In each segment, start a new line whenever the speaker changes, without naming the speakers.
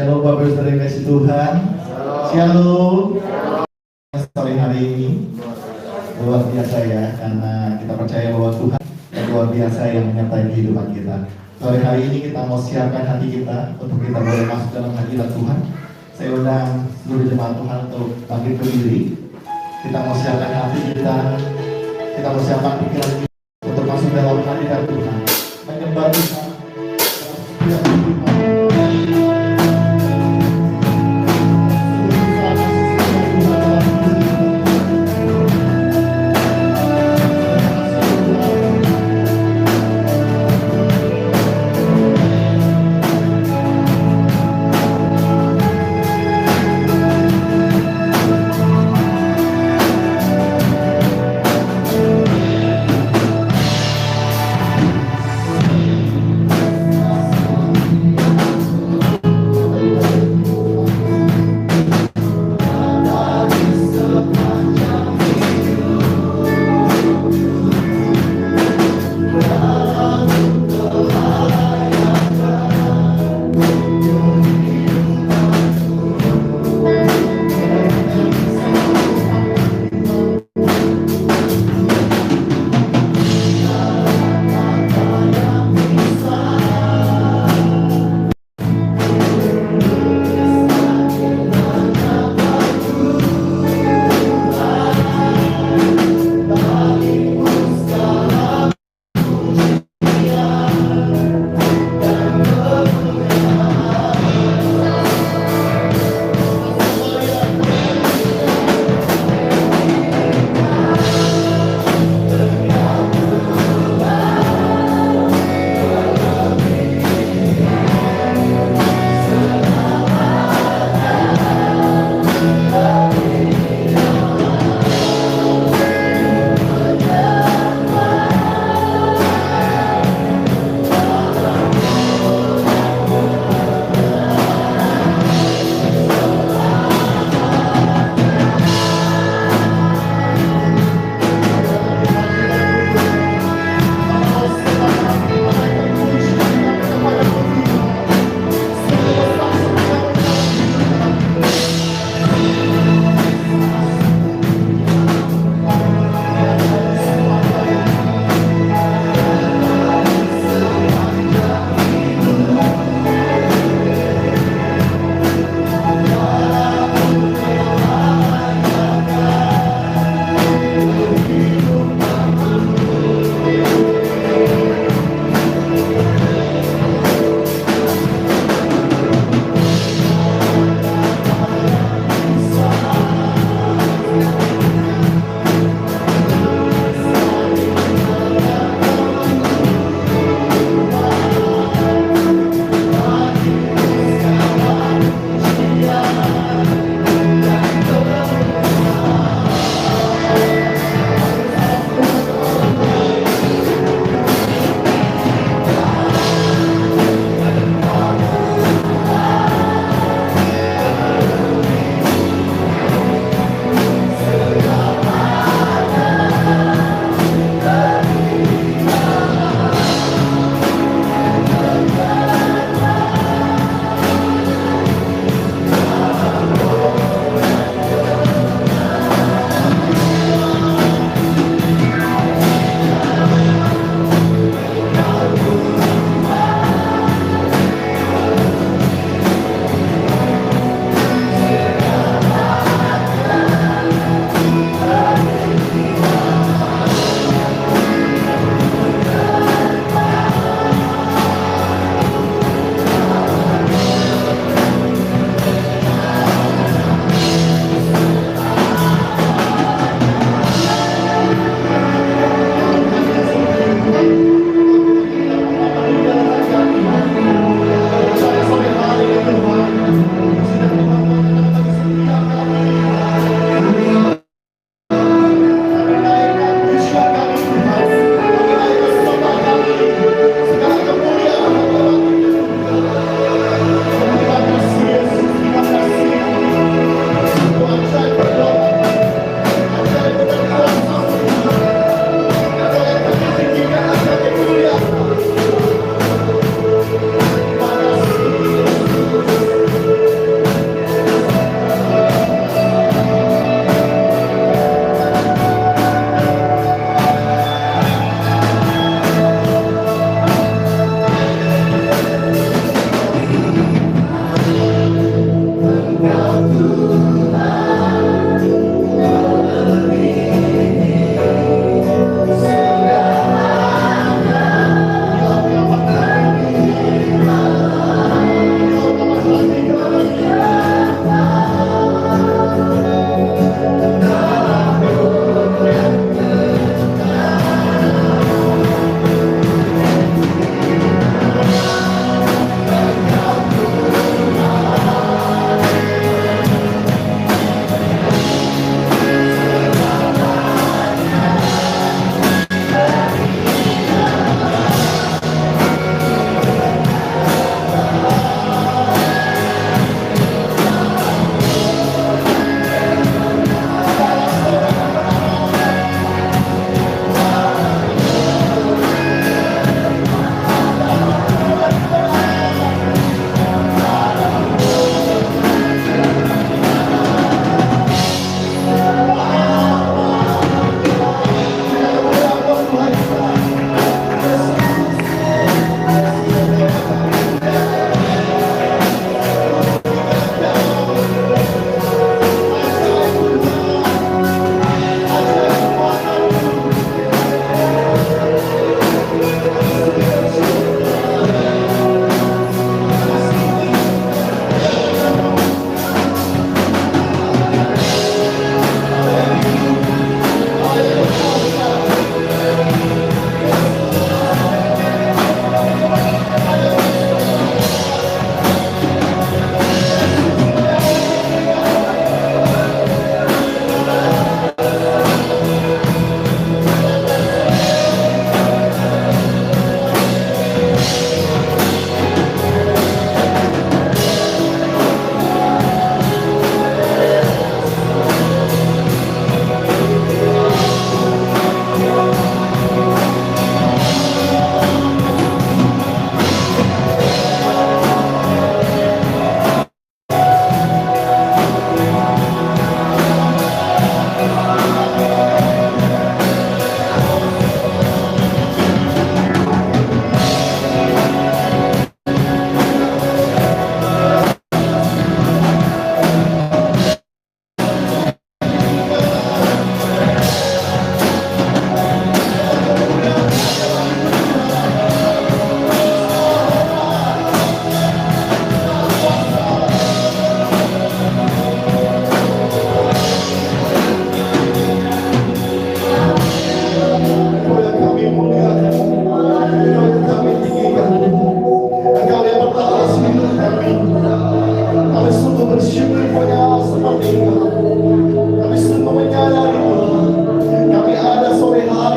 Shalom Bapak Ibu Saudara yang kasih Tuhan. Shalom. Sore hari ini luar biasa ya, karena kita percaya bahwa Tuhan yang luar biasa yang menyertai kehidupan kita. Sore hari ini kita mau siapkan hati kita untuk kita boleh masuk dalam hadirat Tuhan. Saya undang seluruh jemaat Tuhan untuk bangkit berdiri. Kita mau siapkan hati kita mau siapkan pikiran kita untuk masuk dalam hadirat Tuhan, menyembah Tuhan.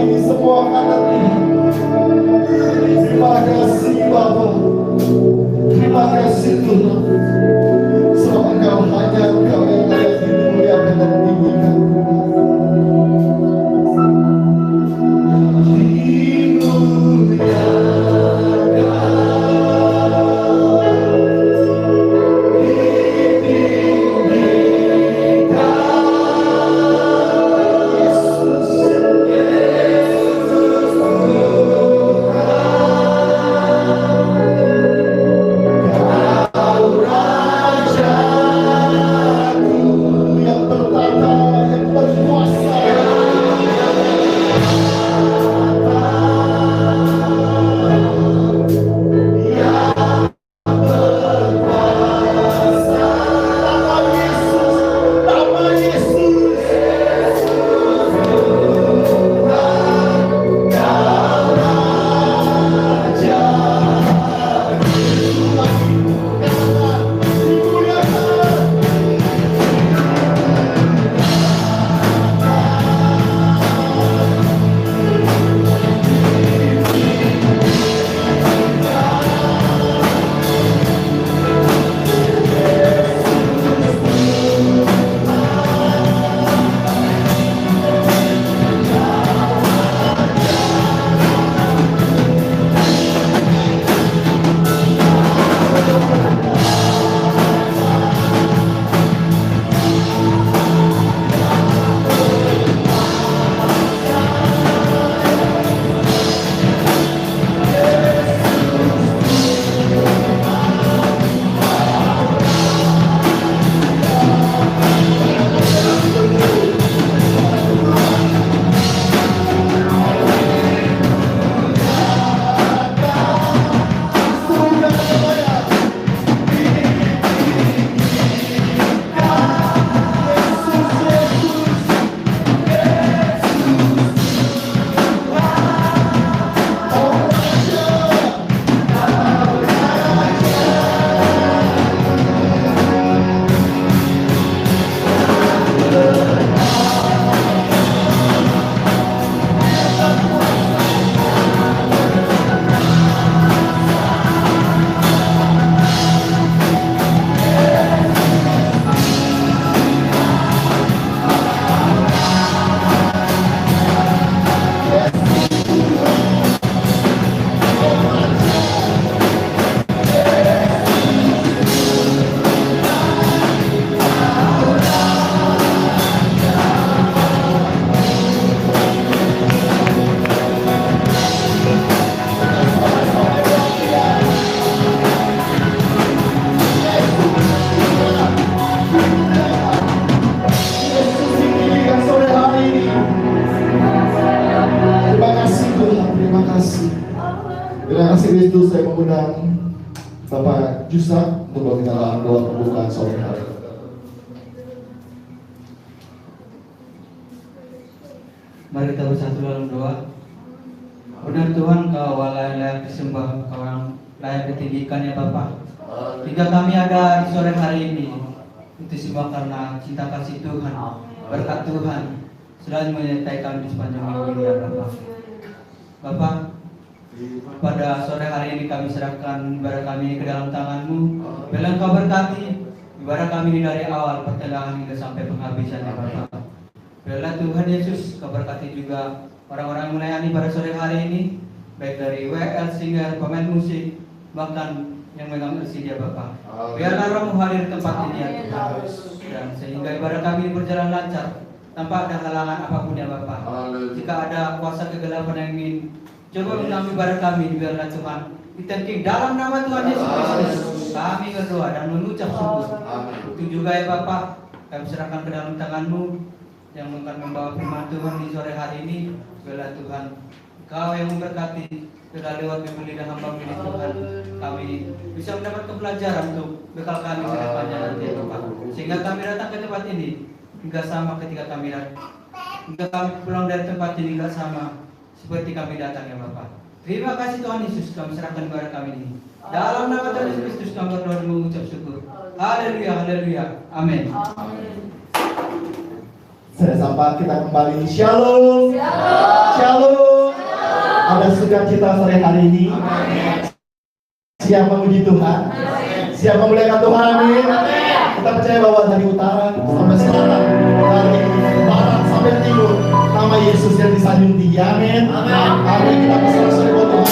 ini semua karena Tuhan. Terima kasih Bapa. Terima kasih Tuhan. Sebab Engkau hanya Engkau yang layak dimuliakan dan ditinggikan. Itu saya mengundang Bapak Jusak untuk kita dalam doa pembukaan sore hari.
Mari kita bersatu dalam doa. Benar Tuhan, Kau layak disembah, Kau yang layak ditinggikan ya Bapa. Jika kami ada di sore hari ini, itu semua karena cinta kasih Tuhan, berkat Tuhan selalu menyertai kami di sepanjang minggu ini ya Bapa. Bapak, pada sore hari ini kami serahkan ibadah kami ke dalam tangan-Mu. Biarlah Kau berkati ibadah kami dari awal pertengahan hingga sampai penghabisan ya Bapak. Biarlah Tuhan Yesus Kau berkati juga orang-orang yang melayani pada sore hari ini, baik dari WL, singer, pemain musik, bahkan yang megang MC ya Bapak. Biarlah Roh-Mu hadir di tempat ini ya Tuhan, dan sehingga ibadah kami berjalan lancar tanpa ada halangan apapun ya Bapak. Jika ada kuasa kegelapan yang ingin coba mengambil ibadah kami, biarlah Tuhan ditangking dalam nama Tuhan Yesus Kristus. Kami berdoa dan mengucap syukur. Itu juga ya Bapak, kami serahkan ke dalam tangan-Mu yang akan membawa firman Tuhan di sore hari ini. Biarlah Tuhan Kau yang memberkati, biarlah lewat bibir dan hamba ini Tuhan kami bisa mendapat pelajaran untuk bekal kami ke depannya nanti ya Bapak. Sehingga kami datang ke tempat ini hingga sama ketika kami pulang dari tempat ini hingga sama seperti kami datang ya Bapak. Terima kasih Tuhan Yesus, kami serahkan ibadah kami ini. Dalam nama Tuhan Yesus Kristus kami berdoa dan mengucap syukur. Haleluya, haleluya, amin.
Saya sapa kita kembali. Shalom. Shalom. Ada sukacita sore hari ini. Siap memuji Tuhan. Siap memuliakan Tuhan. Amin. Kita percaya bahwa dari utara sampai selatan, dari barat sampai timur, nama Yesus yang disanjung tinggi. Amin. Amin. Kita bersorak-sorai buat Tuhan.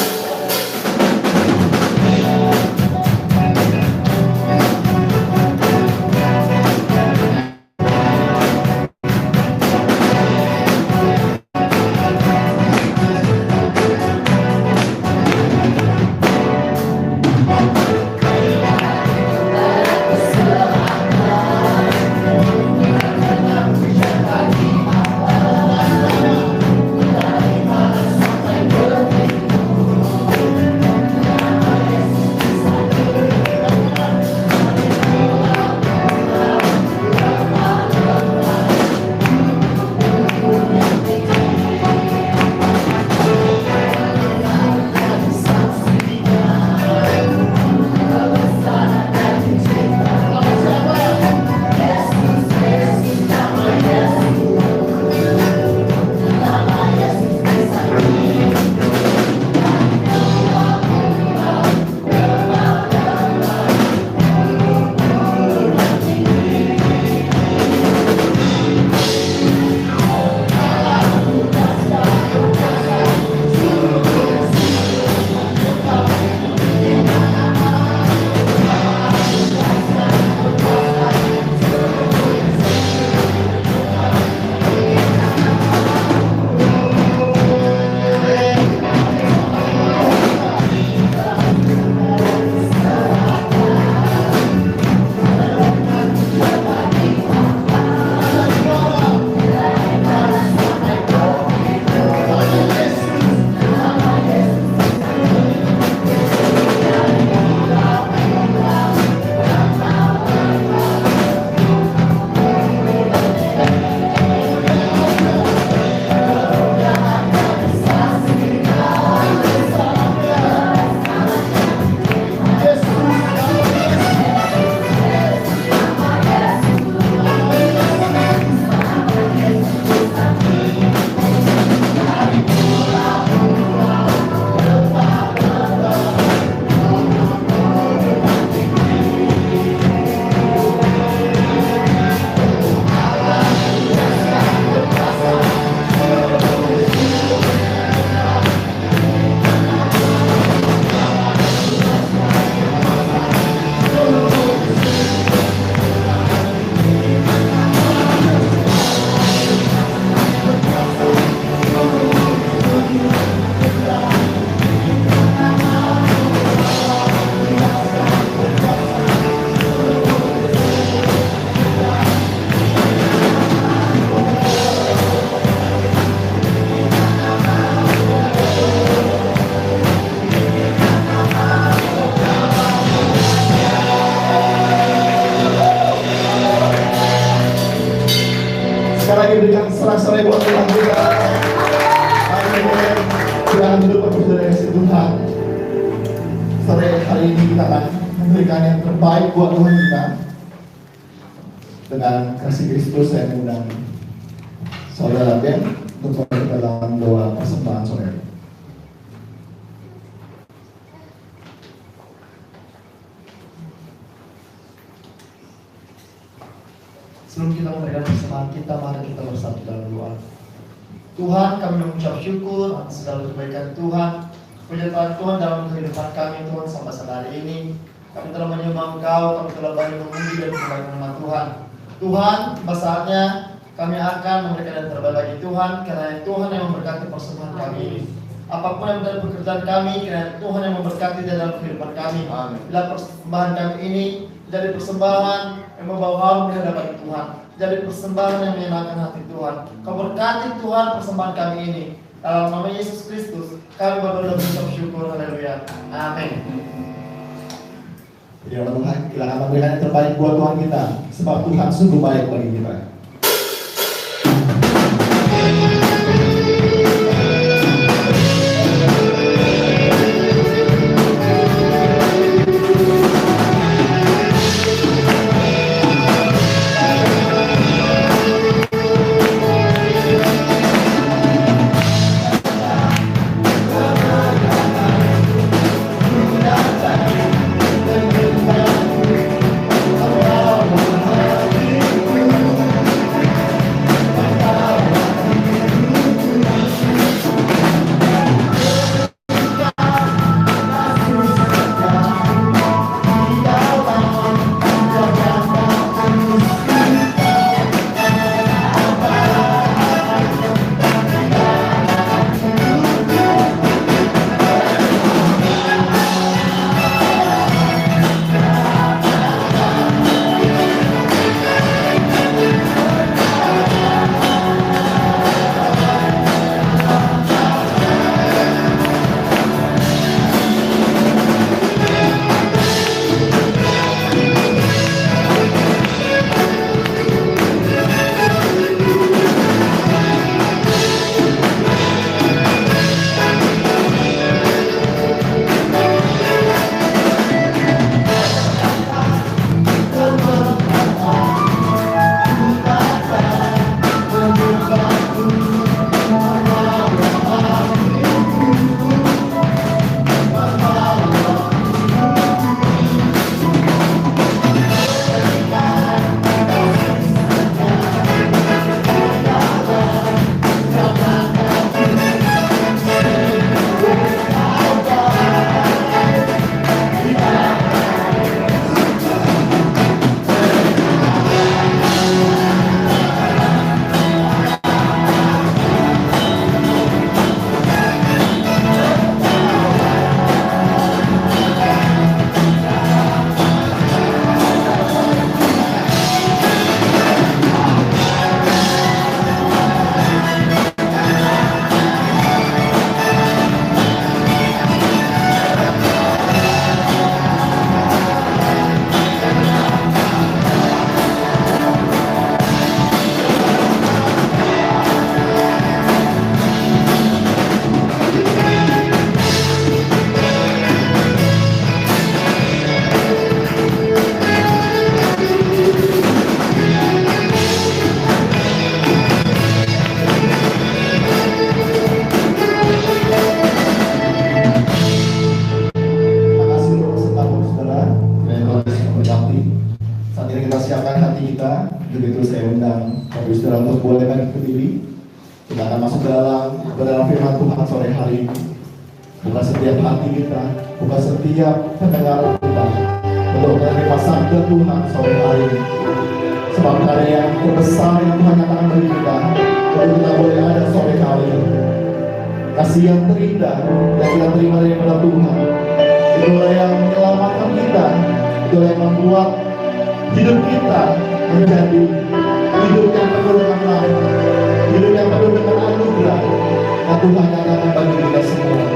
Sekali lagi berikan sorak-sorai buat Tuhan kita. Amin. Silakan duduk Bapak Saudara yang kasih Tuhan. Sore hari ini kita akan memberikan yang terbaik buat Tuhan kita. Dengan kasih Kristus saya mengundang Saudara Ben untuk masuk dalam doa persembahan sore. Sebelum kita memberikan persembahan kita, mari kita bersatu dalam doa. Tuhan, kami mengucap syukur atas segala kebaikan Tuhan, penyertaan Tuhan dalam kehidupan kami Tuhan sampai saat hari ini. Kami telah menyembah Engkau, kami telah banyak memuji dan kebaikan nama Tuhan. Tuhan, tiba saatnya kami akan memberikan yang terbaik bagi Tuhan, karena Tuhan yang memberkati persembahan kami ini. Apapun yang menjadi pekerjaan kami, karena Tuhan yang memberkati dalam kehidupan kami. Bila persembahan kami ini jadi persembahan yang membawa harum di hadapan Tuhan, jadi persembahan yang menyenangkan hati Tuhan. Kau berkati Tuhan persembahan kami ini. Dalam nama Yesus Kristus, kami berdoa dan mengucap syukur. Haleluya. Amin. Ya Tuhan, kita akan memberikan yang terbaik buat Tuhan kita, sebab Tuhan sungguh baik bagi kita. saudara untuk boleh bangkit berdiri. Kita akan masuk dalam firman Tuhan sore hari ini. Buka setiap hati kita, buka setiap pendengaran kita untuk menerima sabda Tuhan sore hari ini. Sebab karya yang terbesar yang Tuhan nyatakan bagi kita, untuk kita boleh ada sore hari ini. Kasih yang terindah yang kita terima daripada Tuhan, itulah yang menyelamatkan kita, itulah yang membuat hidup kita menjadi hidup yang penuh dengan rahmat, hidup yang penuh dengan anugerah yang Tuhan nyatakan bagi kita semua.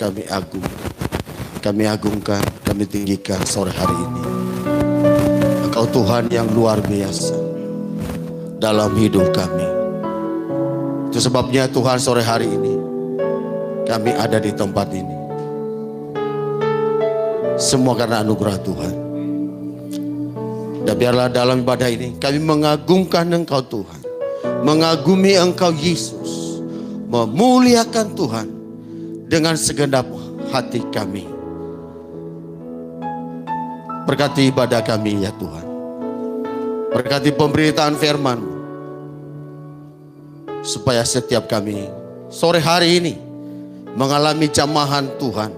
kami agungkan, kami tinggikan sore hari ini. Engkau Tuhan yang luar biasa dalam hidup kami. Itu sebabnya Tuhan sore hari ini kami ada di tempat ini. Semua karena anugerah Tuhan. Dan biarlah dalam ibadah ini kami mengagungkan Engkau Tuhan, mengagumi Engkau Yesus, memuliakan Tuhan dengan segenap hati kami. Berkati ibadah kami ya Tuhan. Berkati pemberitaan firman-Mu, supaya setiap kami sore hari ini mengalami jamahan Tuhan,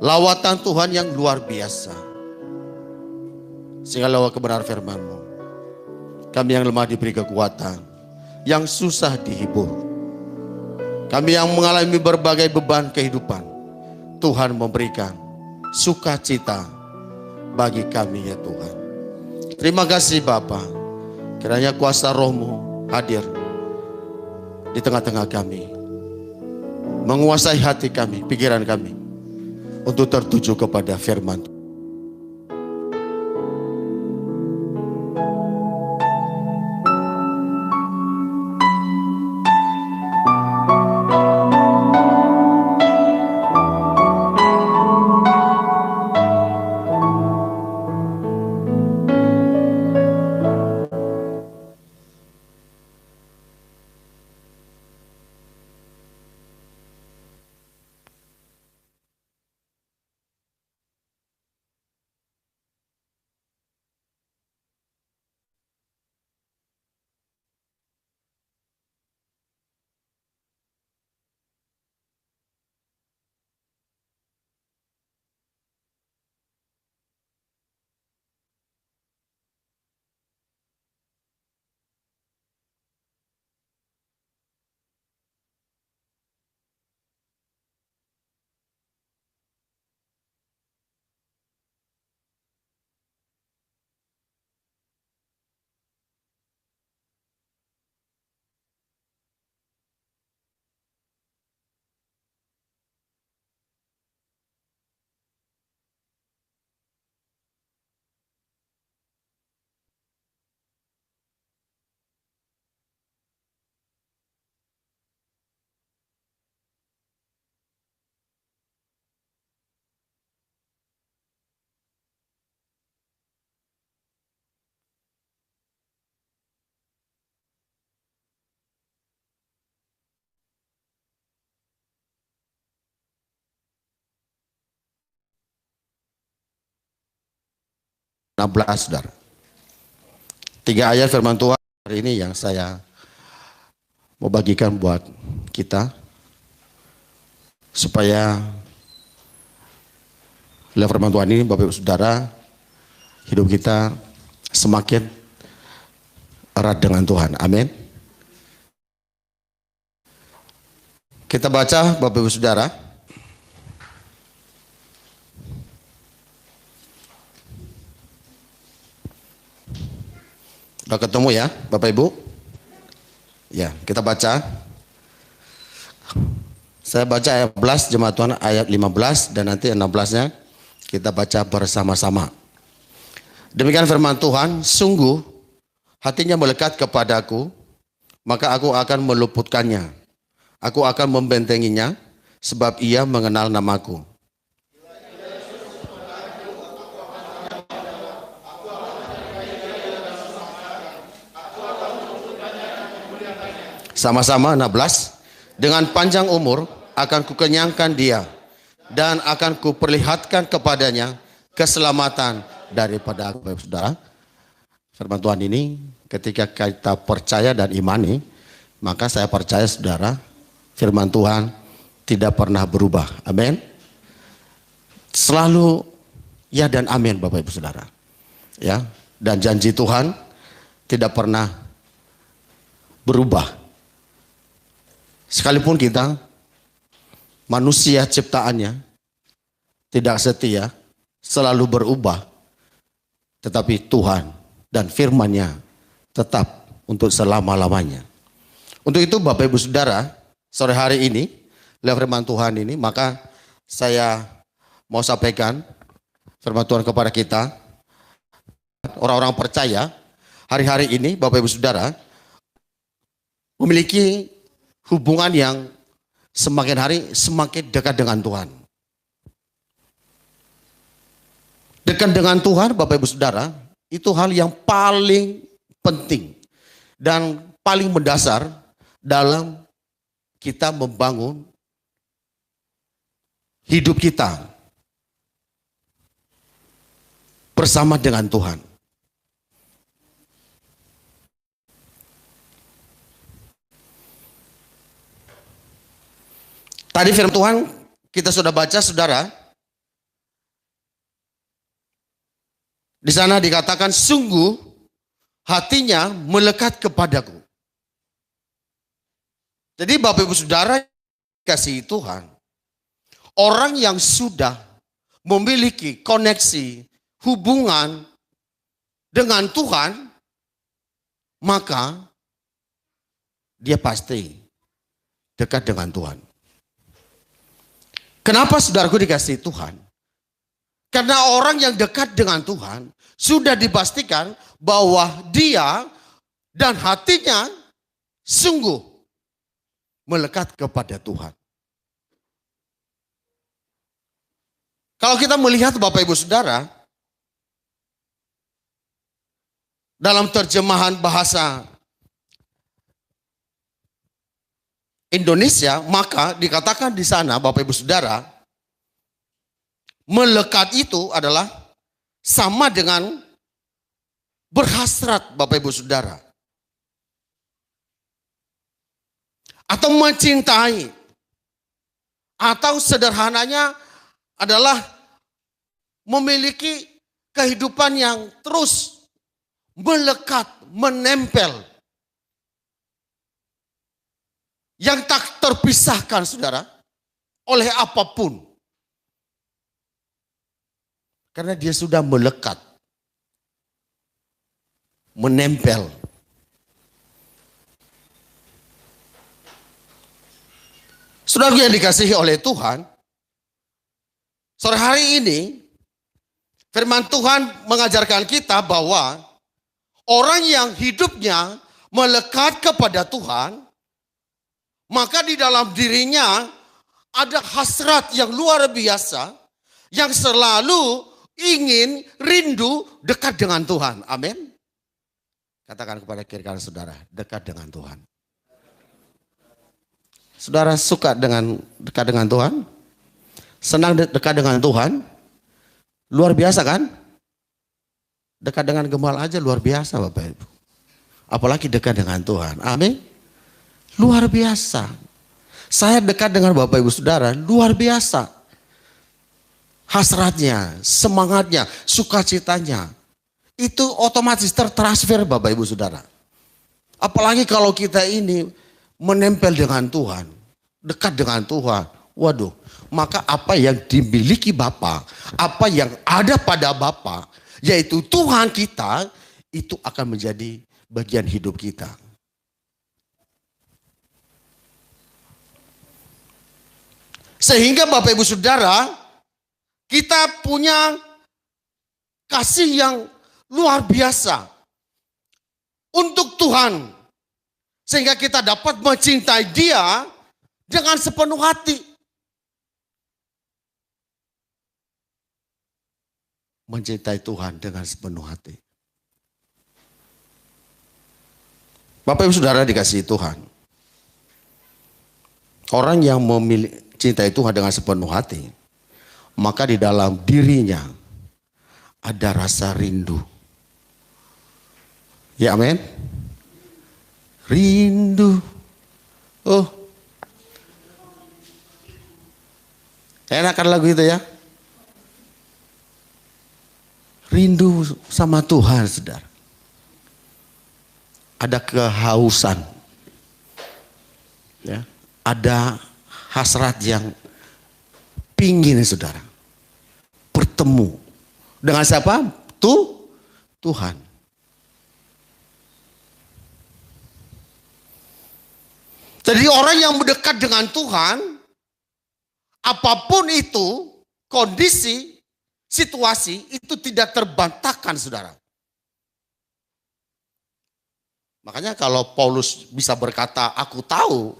lawatan Tuhan yang luar biasa. Sehingga lewat kebenaran firman-Mu, kami yang lemah diberi kekuatan, yang susah dihibur. Kami yang mengalami berbagai beban kehidupan, Tuhan memberikan sukacita bagi kami ya Tuhan. Terima kasih Bapa, kiranya kuasa Roh-Mu hadir di tengah-tengah kami, menguasai hati kami, pikiran kami, untuk tertuju kepada firman. 16, saudara. 3 ayat firman Tuhan hari ini yang saya mau bagikan buat kita, supaya lewat firman Tuhan ini Bapak Ibu Saudara, hidup kita semakin erat dengan Tuhan. Amin. Kita baca Bapak Ibu Saudara. Udah ketemu ya Bapak Ibu? Ya, kita baca. Saya baca ayat 11, jemaat Tuhan ayat 15, dan nanti 16-nya kita baca bersama-sama. Demikian firman Tuhan, sungguh hatinya melekat kepadaku, maka aku akan meluputkannya. Aku akan membentenginya, sebab ia mengenal namaku. Sama-sama 16. Dengan panjang umur akan kukenyangkan dia, dan akan kuperlihatkan kepadanya keselamatan daripada aku. Saudara, firman Tuhan ini ketika kita percaya dan imani, maka saya percaya saudara, firman Tuhan tidak pernah berubah. Amin. Selalu ya dan amin Bapak Ibu Saudara. Ya, dan janji Tuhan tidak pernah berubah. Sekalipun kita manusia ciptaannya tidak setia, selalu berubah, tetapi Tuhan dan firman-Nya tetap untuk selama-lamanya. Untuk itu Bapak Ibu Saudara, sore hari ini lewat firman Tuhan ini, maka saya mau sampaikan firman Tuhan kepada kita. Orang-orang percaya hari-hari ini Bapak Ibu Saudara memiliki hubungan yang semakin hari semakin dekat dengan Tuhan. Dekat dengan Tuhan Bapak Ibu Saudara itu hal yang paling penting dan paling mendasar dalam kita membangun hidup kita bersama dengan Tuhan. Tadi firman Tuhan kita sudah baca, saudara. Di sana dikatakan sungguh hatinya melekat kepadaku. Jadi Bapak Ibu Saudara kasih Tuhan, orang yang sudah memiliki koneksi hubungan dengan Tuhan, maka dia pasti dekat dengan Tuhan. Kenapa saudaraku dikasih Tuhan? Karena orang yang dekat dengan Tuhan sudah dipastikan bahwa dia dan hatinya sungguh melekat kepada Tuhan. Kalau kita melihat Bapak Ibu Saudara, dalam terjemahan bahasa Indonesia, maka dikatakan di sana Bapak Ibu Saudara, melekat itu adalah sama dengan berhasrat Bapak Ibu Saudara. Atau mencintai. Atau sederhananya adalah memiliki kehidupan yang terus melekat, menempel. Yang tak terpisahkan saudara oleh apapun. Karena dia sudah melekat. Menempel. Saudara yang dikasihi oleh Tuhan, sore hari ini firman Tuhan mengajarkan kita bahwa orang yang hidupnya melekat kepada Tuhan, maka di dalam dirinya ada hasrat yang luar biasa yang selalu ingin rindu dekat dengan Tuhan. Amin. Katakan kepada kiri kanan saudara, dekat dengan Tuhan. Saudara suka dengan dekat dengan Tuhan? Senang dekat dengan Tuhan? Luar biasa kan? Dekat dengan gembala aja luar biasa Bapak Ibu. Apalagi dekat dengan Tuhan. Amin. Luar biasa. Saya dekat dengan Bapak Ibu Saudara, luar biasa. Hasratnya, semangatnya, sukacitanya. Itu otomatis tertransfer Bapak Ibu Saudara. Apalagi kalau kita ini menempel dengan Tuhan, dekat dengan Tuhan. Waduh, maka apa yang dimiliki Bapak, apa yang ada pada Bapak, yaitu Tuhan kita, itu akan menjadi bagian hidup kita. Sehingga Bapak Ibu Saudara, kita punya kasih yang luar biasa untuk Tuhan. Sehingga kita dapat mencintai Dia dengan sepenuh hati. Mencintai Tuhan dengan sepenuh hati. Bapak Ibu Saudara dikasihi Tuhan. Orang yang cintai Tuhan dengan sepenuh hati, maka di dalam dirinya ada rasa rindu. Ya amin. Rindu. Oh. Enak kan lagu itu ya? Rindu sama Tuhan, saudara. Ada kehausan. Ya. Ada hasrat yang pingin saudara. Bertemu. Dengan siapa? Tuhan. Jadi orang yang mendekat dengan Tuhan apapun itu, kondisi, situasi itu tidak terbantahkan, saudara. Makanya kalau Paulus bisa berkata, aku tahu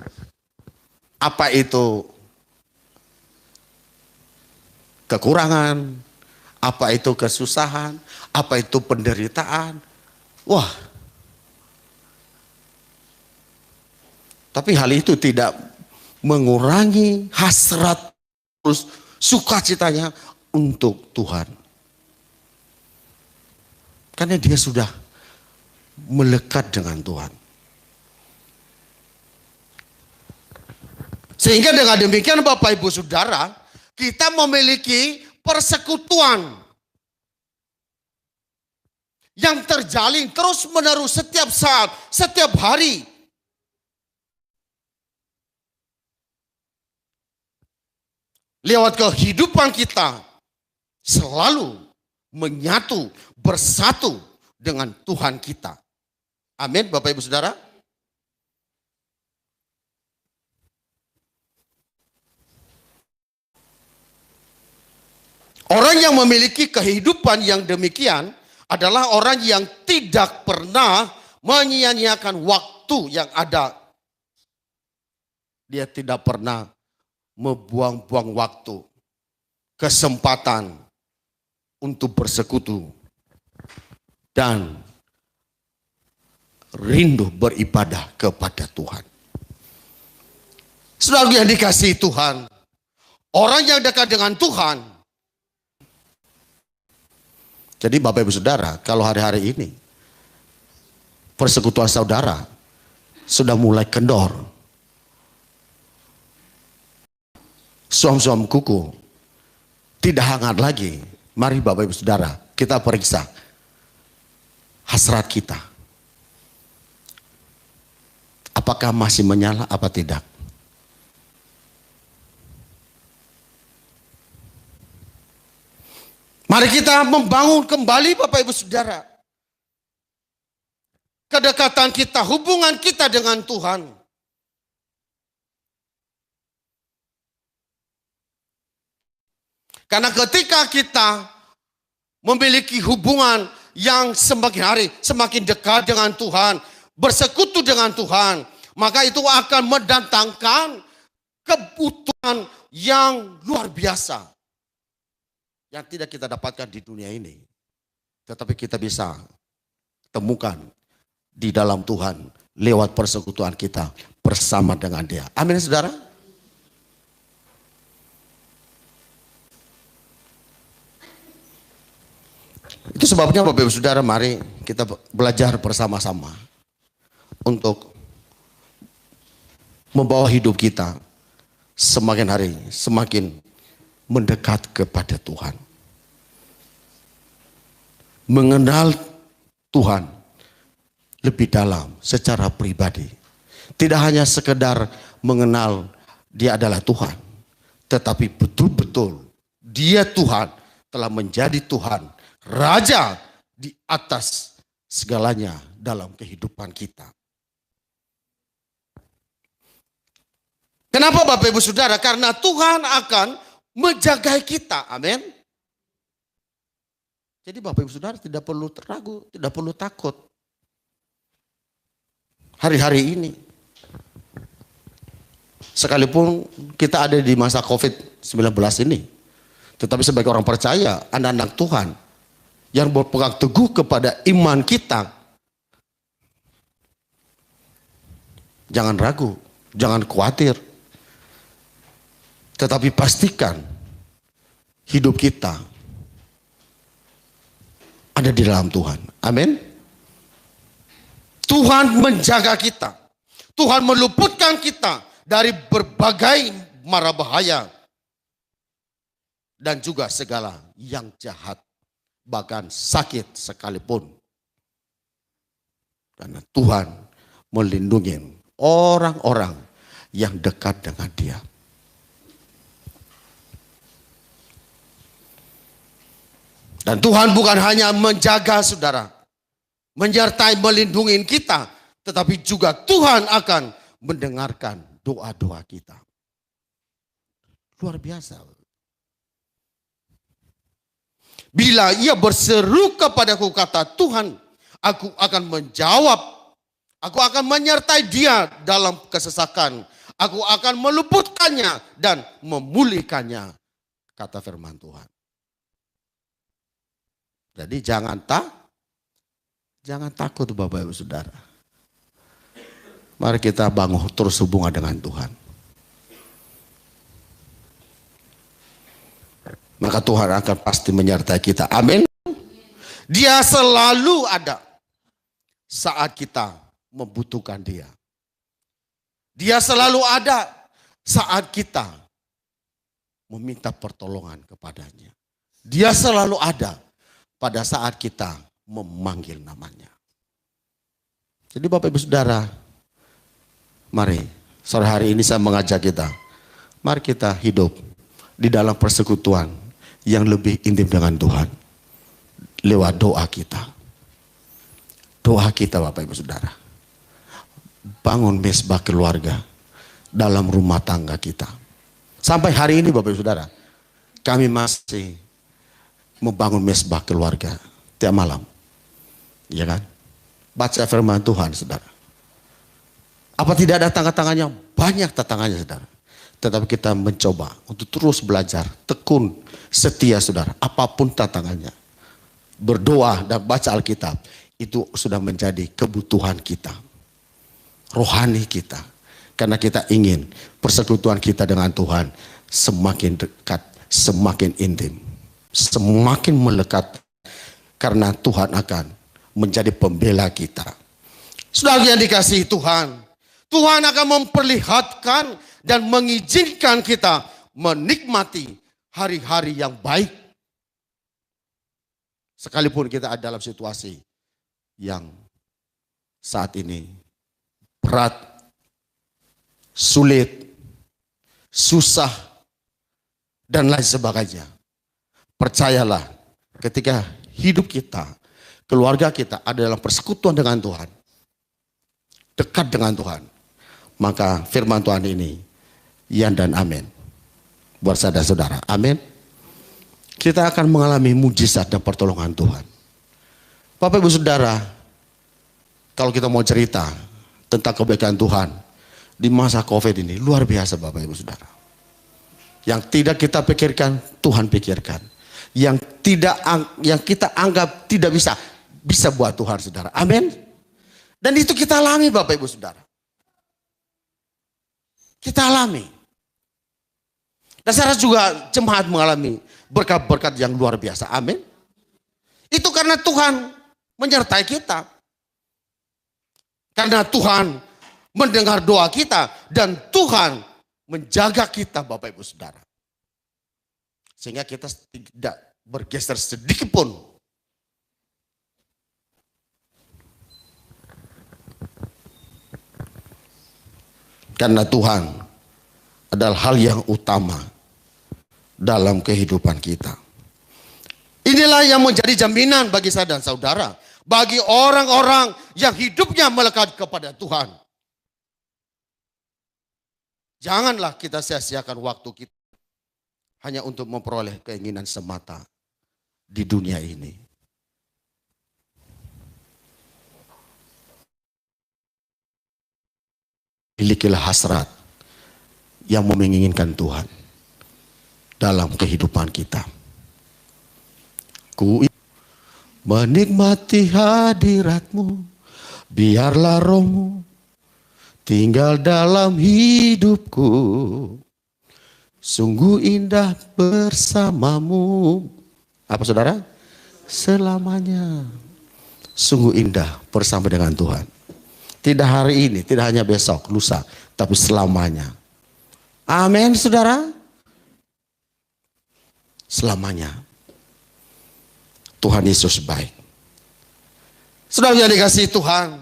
apa itu kekurangan, apa itu kesusahan, apa itu penderitaan. Wah, tapi hal itu tidak mengurangi hasrat terus sukacitanya untuk Tuhan. Karena dia sudah melekat dengan Tuhan. Sehingga dengan demikian Bapak Ibu Saudara, kita memiliki persekutuan yang terjalin terus menerus setiap saat, setiap hari. Lewat kehidupan kita selalu menyatu, bersatu dengan Tuhan kita. Amin, Bapak Ibu Saudara. Orang yang memiliki kehidupan yang demikian adalah orang yang tidak pernah menyia-nyiakan waktu yang ada. Dia tidak pernah membuang-buang waktu, kesempatan untuk bersekutu dan rindu beribadah kepada Tuhan. Saudara yang dikasihi Tuhan, orang yang dekat dengan Tuhan. Jadi Bapak Ibu Saudara, kalau hari-hari ini persekutuan saudara sudah mulai kendor, suam-suam kuku tidak hangat lagi. Mari Bapak Ibu Saudara, kita periksa hasrat kita. Apakah masih menyala apa tidak? Mari kita membangun kembali Bapak Ibu Saudara. Kedekatan kita, hubungan kita dengan Tuhan. Karena ketika kita memiliki hubungan yang semakin hari semakin dekat dengan Tuhan, bersekutu dengan Tuhan, maka itu akan mendatangkan kebutuhan yang luar biasa yang tidak kita dapatkan di dunia ini, tetapi kita bisa temukan di dalam Tuhan lewat persekutuan kita bersama dengan Dia. Amin, saudara. Itu sebabnya Bapak Ibu Saudara, mari kita belajar bersama-sama untuk membawa hidup kita semakin hari semakin mendekat kepada Tuhan. Mengenal Tuhan lebih dalam secara pribadi. Tidak hanya sekedar mengenal Dia adalah Tuhan, tetapi betul-betul Dia Tuhan, telah menjadi Tuhan, Raja di atas segalanya dalam kehidupan kita. Kenapa Bapak Ibu Saudara? Karena Tuhan akan menjaga kita. Amin. Jadi Bapak Ibu Saudara tidak perlu ragu, tidak perlu takut. Hari-hari ini, sekalipun kita ada di masa COVID-19 ini, tetapi sebagai orang percaya, anak-anak Tuhan yang berpegang teguh kepada iman kita, jangan ragu, jangan khawatir, tetapi pastikan hidup kita ada di dalam Tuhan. Amin. Tuhan menjaga kita. Tuhan meluputkan kita dari berbagai mara bahaya dan juga segala yang jahat, bahkan sakit sekalipun. Karena Tuhan melindungi orang-orang yang dekat dengan Dia. Dan Tuhan bukan hanya menjaga saudara, menyertai melindungi kita, tetapi juga Tuhan akan mendengarkan doa-doa kita. Luar biasa. Bila ia berseru kepadaku, kata Tuhan, aku akan menjawab. Aku akan menyertai dia dalam kesesakan. Aku akan meluputkannya dan memulihkannya, kata firman Tuhan. Jadi jangan takut Bapak Ibu Saudara. Mari kita bangun terus hubungan dengan Tuhan. Maka Tuhan akan pasti menyertai kita. Amin. Dia selalu ada saat kita membutuhkan dia. Dia selalu ada saat kita meminta pertolongan kepadanya. Dia selalu ada pada saat kita memanggil namanya. Jadi Bapak Ibu Saudara, mari sore hari ini saya mengajak kita, mari kita hidup di dalam persekutuan yang lebih intim dengan Tuhan lewat doa kita. Doa kita Bapak Ibu Saudara. Bangun mesbah keluarga dalam rumah tangga kita. Sampai hari ini Bapak Ibu Saudara, kami masih membangun mesbah keluarga tiap malam. Ya kan? Baca firman Tuhan Saudara. Apa tidak ada tantangannya? Banyak tantangannya Saudara. Tetapi kita mencoba untuk terus belajar, tekun, setia Saudara. Apapun tantangannya. Berdoa dan baca Alkitab. Itu sudah menjadi kebutuhan kita. Rohani kita. Karena kita ingin persekutuan kita dengan Tuhan semakin dekat, semakin intim. Semakin melekat. Karena Tuhan akan menjadi pembela kita. Saudara yang dikasihi Tuhan. Tuhan akan memperlihatkan dan mengizinkan kita menikmati hari-hari yang baik. Sekalipun kita ada dalam situasi yang saat ini berat, sulit, susah, dan lain sebagainya. Percayalah, ketika hidup kita, keluarga kita ada dalam persekutuan dengan Tuhan, dekat dengan Tuhan, maka firman Tuhan ini, ya dan amin. Buat saudara-saudara, amin. Kita akan mengalami mujizat dan pertolongan Tuhan. Bapak Ibu Saudara, kalau kita mau cerita tentang kebaikan Tuhan di masa COVID ini, luar biasa Bapak Ibu Saudara. Yang tidak kita pikirkan, Tuhan pikirkan. Yang kita anggap tidak bisa buat Tuhan Saudara. Amin. Dan itu kita alami Bapak Ibu Saudara. Kita alami. Dan saya juga jemaat mengalami berkat-berkat yang luar biasa. Amin. Itu karena Tuhan menyertai kita. Karena Tuhan mendengar doa kita. Dan Tuhan menjaga kita Bapak Ibu Saudara. Sehingga kita tidak bergeser sedikit pun. Karena Tuhan adalah hal yang utama dalam kehidupan kita. Inilah yang menjadi jaminan bagi saya dan saudara. Bagi orang-orang yang hidupnya melekat kepada Tuhan. Janganlah kita sia-siakan waktu kita hanya untuk memperoleh keinginan semata di dunia ini. Milikilah hasrat yang menginginkan Tuhan dalam kehidupan kita. Ku menikmati hadirat-Mu, biarlah Roh-Mu tinggal dalam hidupku. Sungguh indah bersama-Mu. Apa saudara? Selamanya. Sungguh indah bersama dengan Tuhan. Tidak hari ini, tidak hanya besok, lusa, tapi selamanya. Amin, saudara. Selamanya. Tuhan Yesus baik. Saudara yang dikasihi Tuhan.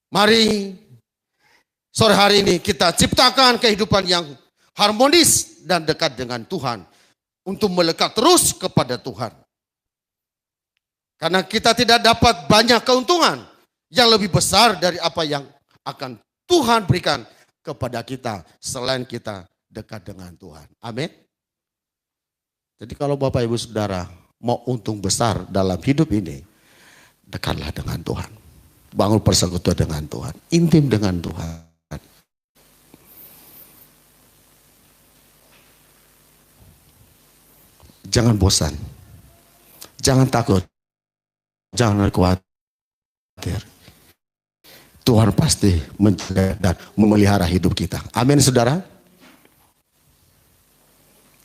Mari sore hari ini kita ciptakan kehidupan yang harmonis dan dekat dengan Tuhan. Untuk melekat terus kepada Tuhan. Karena kita tidak dapat banyak keuntungan yang lebih besar dari apa yang akan Tuhan berikan kepada kita selain kita dekat dengan Tuhan. Amin. Jadi kalau Bapak Ibu Saudara mau untung besar dalam hidup ini, dekatlah dengan Tuhan. Bangun persekutuan dengan Tuhan, intim dengan Tuhan. Jangan bosan, jangan takut, jangan khawatir. Tuhan pasti menjaga dan memelihara hidup kita. Amin, saudara.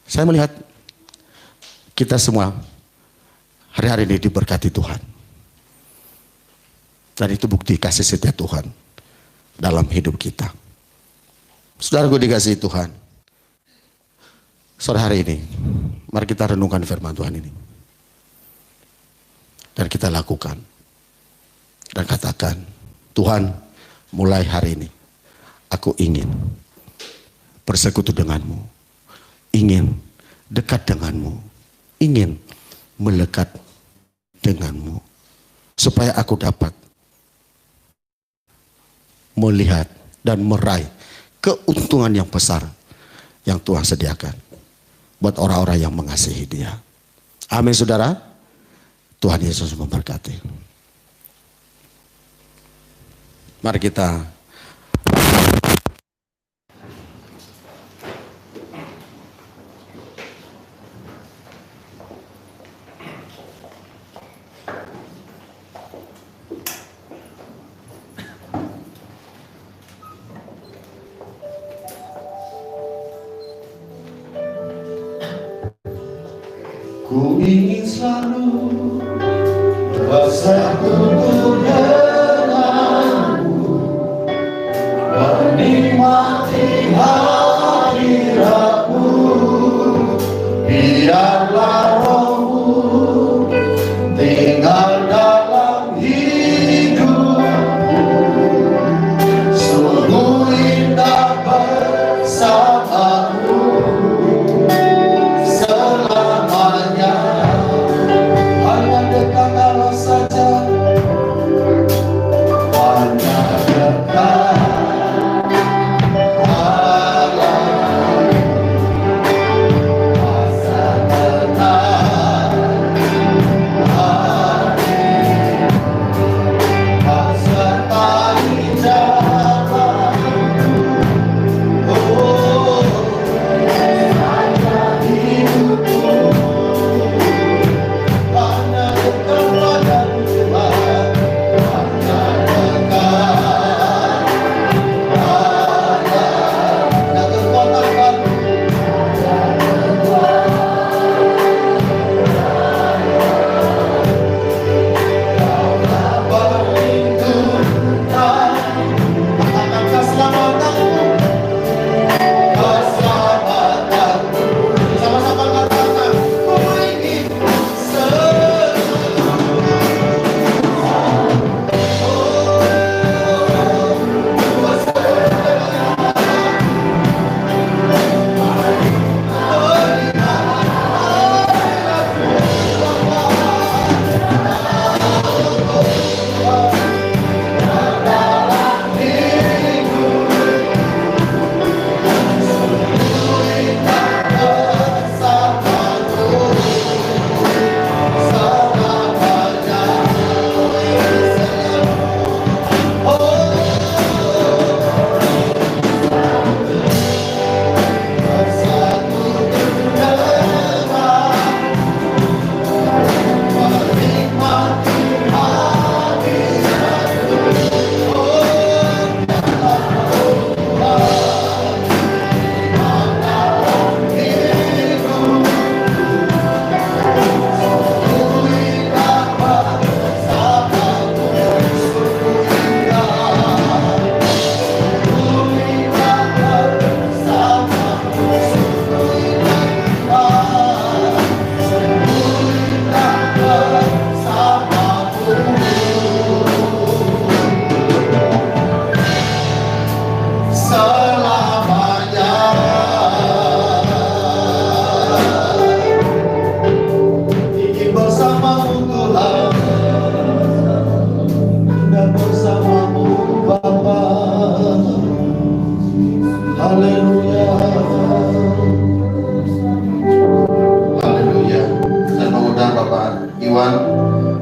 Saya melihat kita semua hari-hari ini diberkati Tuhan. Dan itu bukti kasih setia Tuhan dalam hidup kita. Saudaraku dikasihi Tuhan, sore hari ini, mari kita renungkan firman Tuhan ini. Dan kita lakukan. Dan katakan, Tuhan, mulai hari ini, aku ingin bersekutu denganmu. Ingin dekat denganmu. Ingin melekat denganmu. Supaya aku dapat melihat dan meraih keuntungan yang besar yang Tuhan sediakan buat orang-orang yang mengasihi Dia. Amin, saudara. Tuhan Yesus memberkati. Mari kita
Ku ingin selalu bersekutu denganmu, menikmati hadiratmu. Biarlah rohmu tinggal dalam hidupku. Sungguh indah bersamamu selamanya. Hanya dekat Allah saja, hanya dekat Allah
Iwan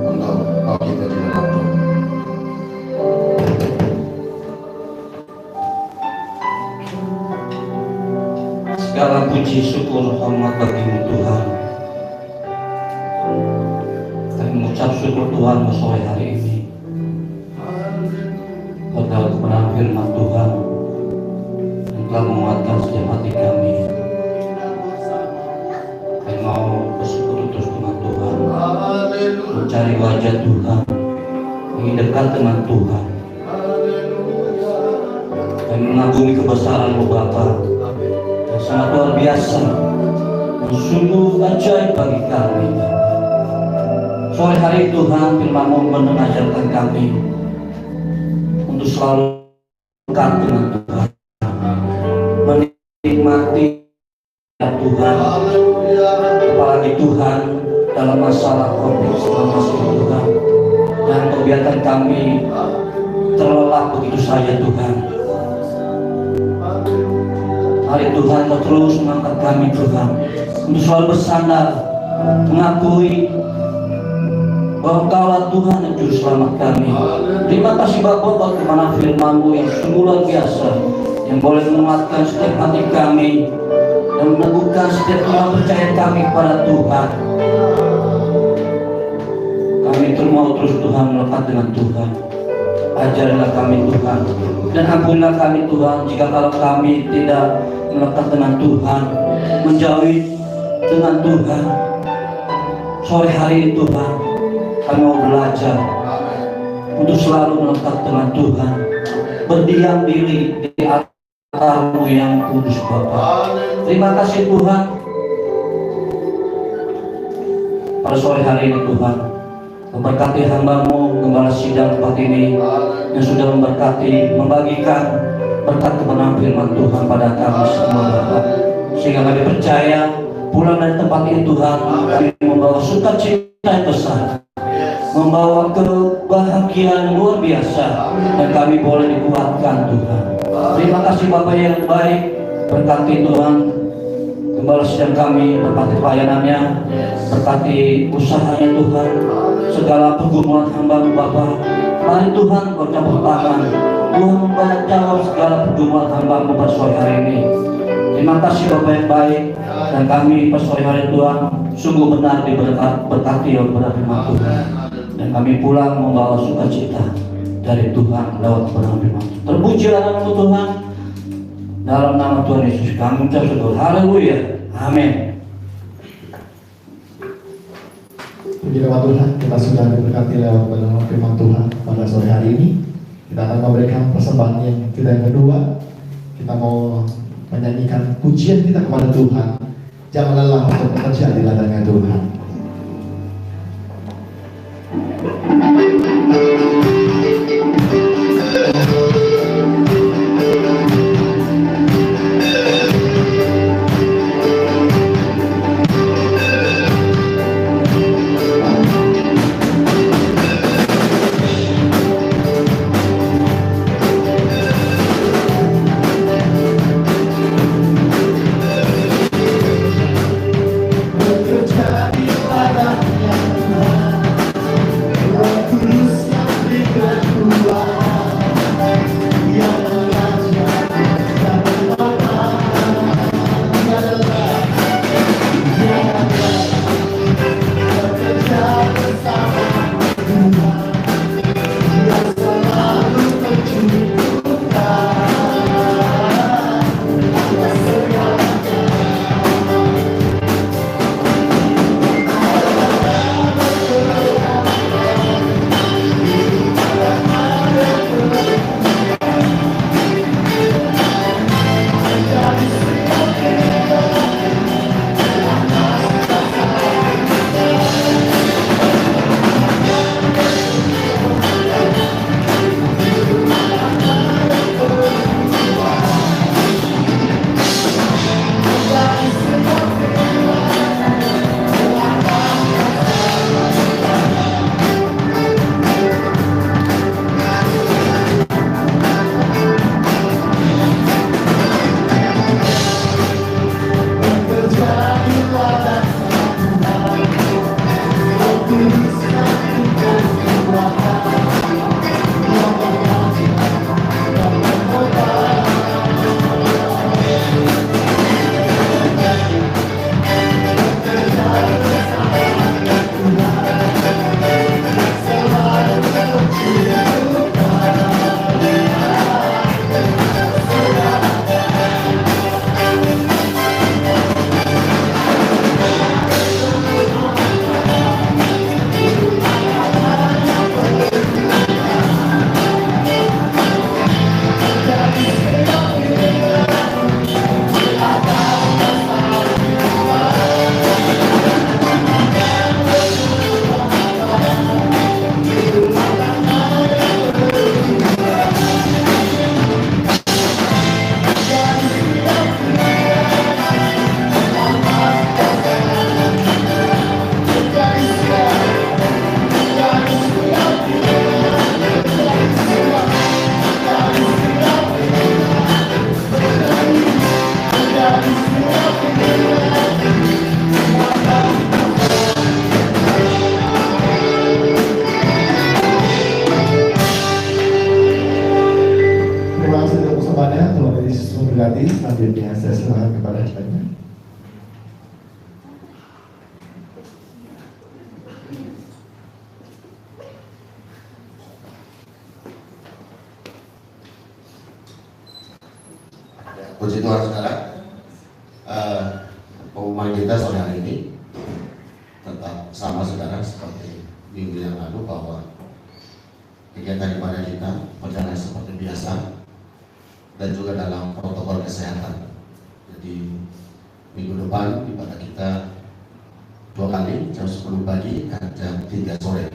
untuk bawa kita di dalam doa.
Segala puji syukur hormat bagimu Tuhan. Kami mengucap syukur Tuhan sore hari ini pada kebenaran firman Tuhan yang telah menguatkan setiap hati kami. Kami mau bersekutu terus dengan Tuhan, mencari wajah Tuhan, ingin dekat dengan Tuhan. Kami mengagumi kebesaran-Mu Bapa yang sangat luar biasa, yang sungguh ajaib bagi kami. Sore hari Tuhan, firman-Mu mengajarkan kami untuk selalu dekat dengan Tuhan, menikmati Tuhan, apalagi Tuhan dalam masalah konflik selama Tuhan, dan membiarkan kami terlelap begitu saja Tuhan. Hari Tuhan, Kau terus mengangkat kami Tuhan untuk selalu bersandar, mengakui bahwa Kaulah Tuhan yang juru selamat kami. Terima kasih Bapa buat kemana firman-Mu yang sungguh luar biasa, yang boleh menguatkan setiap hati kami dan meneguhkan setiap orang percaya kami kepada Tuhan. Kami mau terus Tuhan melekat dengan Tuhan. Ajarilah kami Tuhan, dan ampunilah kami Tuhan jika kalau kami tidak melekat dengan Tuhan, menjauhi dengan Tuhan. Sore hari ini Tuhan, kami mau belajar untuk selalu melekat dengan Tuhan, berdiam diri di altar-Mu yang kudus Bapa. Terima kasih Tuhan pada sore hari ini Tuhan. Memberkati hamba-Mu Gembala Sidang tempat ini yang sudah memberkati, membagikan berkat kebenaran firman Tuhan pada kami semua Bapak, sehingga kami percaya pulang dari tempat ini Tuhan, kami membawa sukacita yang besar, membawa kebahagiaan luar biasa, dan kami boleh dikuatkan Tuhan. Terima kasih Bapak yang baik, berkati Tuhan Gembala Sidang kami, berkati pelayanannya, berkati usahanya Tuhan, segala pergumulan hamba-Mu Bapa. Mari Tuhan Kau campur tangan, Tuhan membantu jawab segala pergumulan hamba-Mu pada sore hari ini. Terima kasih Bapak yang baik, dan kami pada sore hari Tuhan sungguh benar diberkati oleh firman Tuhan, dan kami pulang membawa sukacita dari Tuhan lewat kebenaran firman. Terpujilah nama-Mu Tuhan, dalam nama Tuhan Yesus kami ucap syukur. Haleluya, amin.
Puji nama Tuhan, kita sudah diberkati lewat kebenaran firman Tuhan pada sore hari ini. Kita akan memberikan persembahan yang kedua. Kita mau menyanyikan pujian kita kepada Tuhan. Jangan lelah untuk bekerja di ladangnya Tuhan.
Bekerja di
diberkati. Selanjutnya saya serahkan kepada Anda.
Puji Tuhan saudara, pengumuman kita sore hari ini tetap sama saudara seperti minggu yang lalu, bahwa kegiatan ibadah kita berjalan seperti biasa dan juga dalam protokol kesehatan. Jadi minggu depan ibadah kita 2 kali, jam 10 pagi dan jam 3 sore.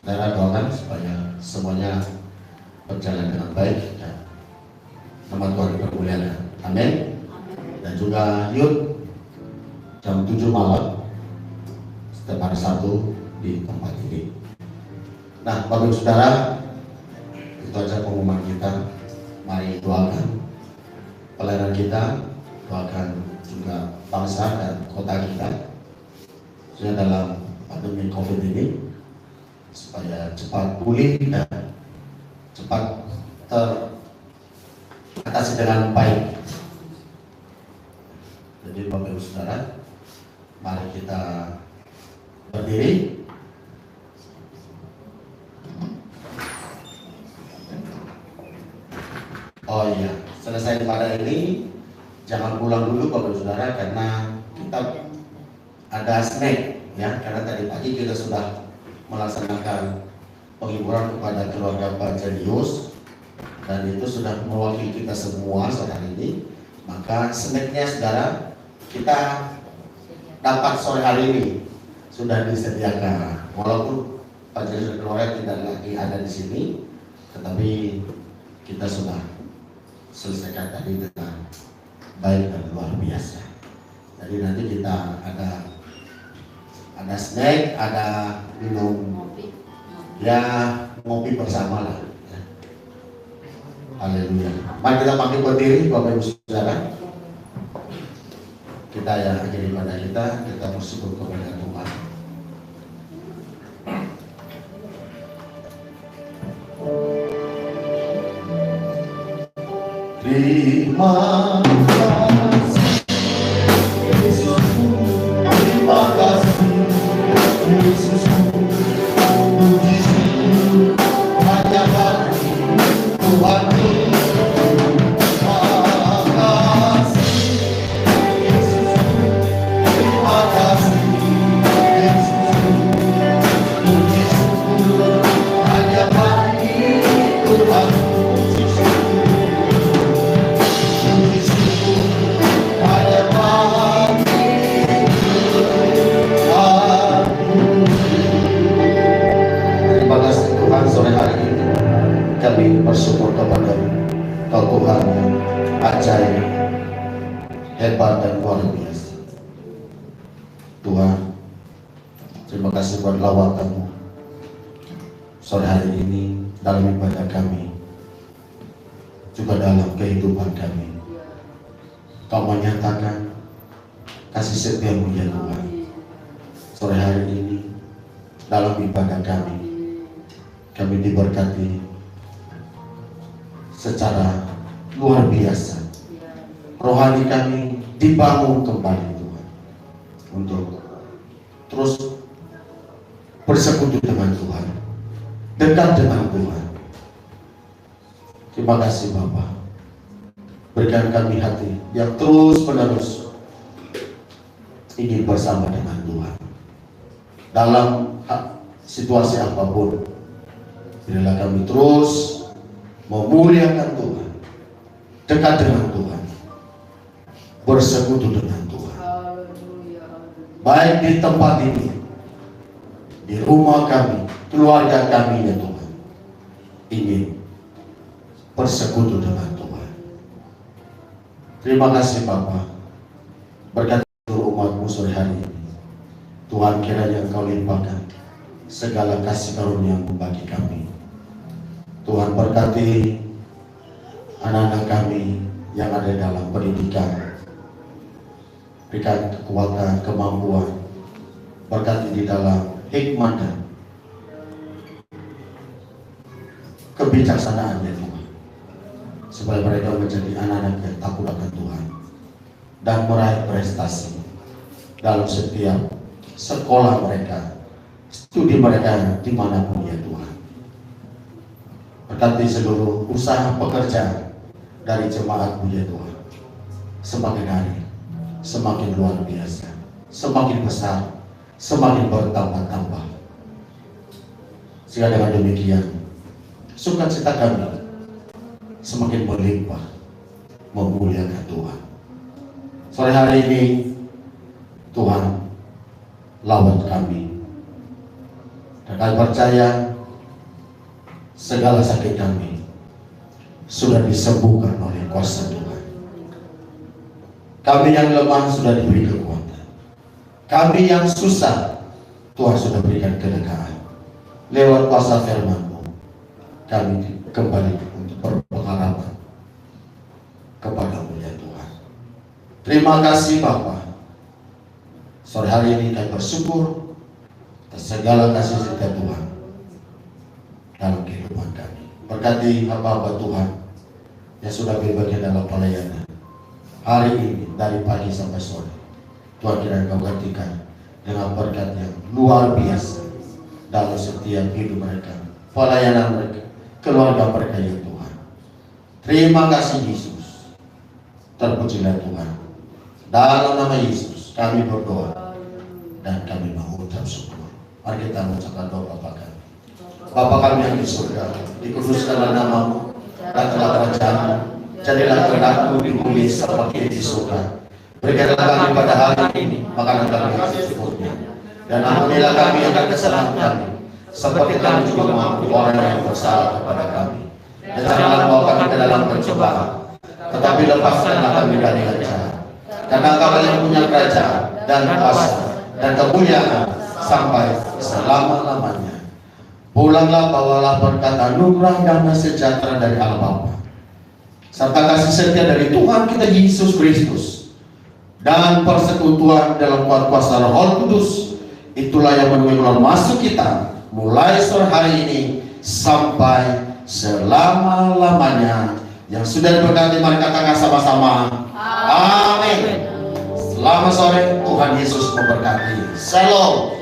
Saudara doakan supaya semuanya berjalan dengan baik dan nama Tuhan dipermuliakan. Amin. Dan juga yuk jam 7 malam setiap hari Sabtu di tempat ini. Nah, Bapak Ibu Saudara, itu aja pengumuman kita. Mari doakan pelayanan kita, doakan juga bangsa dan kota kita sudah dalam pandemi COVID ini supaya cepat pulih dan cepat teratasi dengan baik. Jadi Bapak Ibu Saudara, mari kita berdiri. Oh iya, selesai ibadah ini jangan pulang dulu Bapak Ibu Saudara, karena kita ada snack ya, karena tadi pagi kita sudah melaksanakan penghiburan kepada keluarga Pak Jenius dan itu sudah mewakili kita semua saat ini. Maka snacknya saudara kita dapat sore hari ini sudah disediakan, walaupun Pak Jenius keluarga tidak lagi ada di sini, tetapi kita sudah selesaikan tadi dengan baik dan luar biasa. Jadi nanti kita ada snack, ada minum, ya ngopi bersama lah. Ya. Haleluya. Mari kita pakai berdiri Bapak Ibu Saudara. Kita yang akhiri ibadah kita bersyukur kepada Tuhan. Terima kasih Yesusku, terima kasih Yesusku, puji syukur hanya bagi Tuhanku. Terima kasih Yesusku, terima kasih Yesusku, puji syukur hanya bagi Tuhanku. Sore hari ini kami bersyukur kepada Kau Tuhan yang ajaib, hebat dan luar biasa. Tuhan, terima kasih buat lawatan-Mu sore hari ini dalam ibadah kami, juga dalam kehidupan kami. Kau menyatakan kasih setia-Mu ya Tuhan. Sore hari ini dalam ibadah kami diberkati secara luar biasa. Rohani kami dibangun kembali Tuhan, untuk terus bersekutu dengan Tuhan, dekat dengan Tuhan. Terima kasih Bapa. Berikan kami hati yang terus menerus ingin bersama dengan Tuhan dalam situasi apapun. Biarlah kami terus memuliakan Tuhan, dekat dengan Tuhan, bersekutu dengan Tuhan. Baik di tempat ini, di rumah kami, keluarga kami ya Tuhan, ingin bersekutu dengan Tuhan. Terima kasih Bapa. Berkati seluruh umat-Mu sore hari ini. Tuhan, kiranya Engkau limpahkan segala kasih karunia-Mu bagi kami. Tuhan, berkati anak-anak kami yang ada dalam pendidikan. Berikan kekuatan, kemampuan. Berkati di dalam hikmat dan kebijaksanaan ya Tuhan. supaya mereka menjadi anak-anak yang takut akan Tuhan dan meraih prestasi dalam setiap sekolah mereka, studi mereka dimanapun ya Tuhan. Berkati seluruh usaha pekerja dari jemaat-Mu ya Tuhan, semakin hari semakin luar biasa, semakin besar, semakin bertambah-tambah. Sehingga dengan demikian sukacita kami semakin melimpah memuliakan Tuhan. Sore hari ini Tuhan lawat kami, dan kami percaya segala sakit kami sudah disembuhkan oleh kuasa Tuhan. Kami yang lemah sudah diberi kekuatan, kami yang susah Tuhan sudah berikan kedekaan. Lewat kuasa firman-Mu kami kembali untuk berpengharapan kepada-Mu ya Tuhan. Terima kasih Bapa. Sore hari ini kami bersyukur atas segala kasih setia Tuhan dalam kehidupan kami. Berkati hamba-hamba Tuhan yang sudah berbagian dalam pelayanan hari ini dari pagi sampai sore. Tuhan kiranya Kau gantikan dengan berkat yang luar biasa dalam setiap hidup mereka, pelayanan mereka, keluarga mereka ya Tuhan. Terima kasih Yesus. Terpujilah Tuhan. Dalam nama Yesus kami berdoa dan kami mengucap syukur. Mari kita mengucapkan doa Bapa kami. Bapa kami yang di surga, dikuduskanlah nama-Mu, datanglah kerajaan-Mu, jadilah kehendak-Mu di bumi seperti di surga. Berikanlah kami pada hari ini makanan kami yang secukupnya, dan ampunilah kami akan kesalahan kami, seperti kami juga mengampuni orang yang bersalah kepada kami. Dan janganlah bawa kami ke dalam pencobaan, tetapi lepaskanlah kami dari yang jahat. Karena Engkau yang punya kerajaan dan kuasa dan kemuliaan sampai selama-lamanya. Pulanglah, bawalah berkat anugerah damai sejahtera dari Allah Bapa, serta kasih setia dari Tuhan kita Yesus Kristus, dan persekutuan dalam kuasa Roh Kudus. Itulah yang menemui keluar masuk kita mulai sore hari ini sampai selama-lamanya. Yang sudah diberkati mari katakan sama-sama amin. Selamat sore, Tuhan Yesus memberkati. Shalom.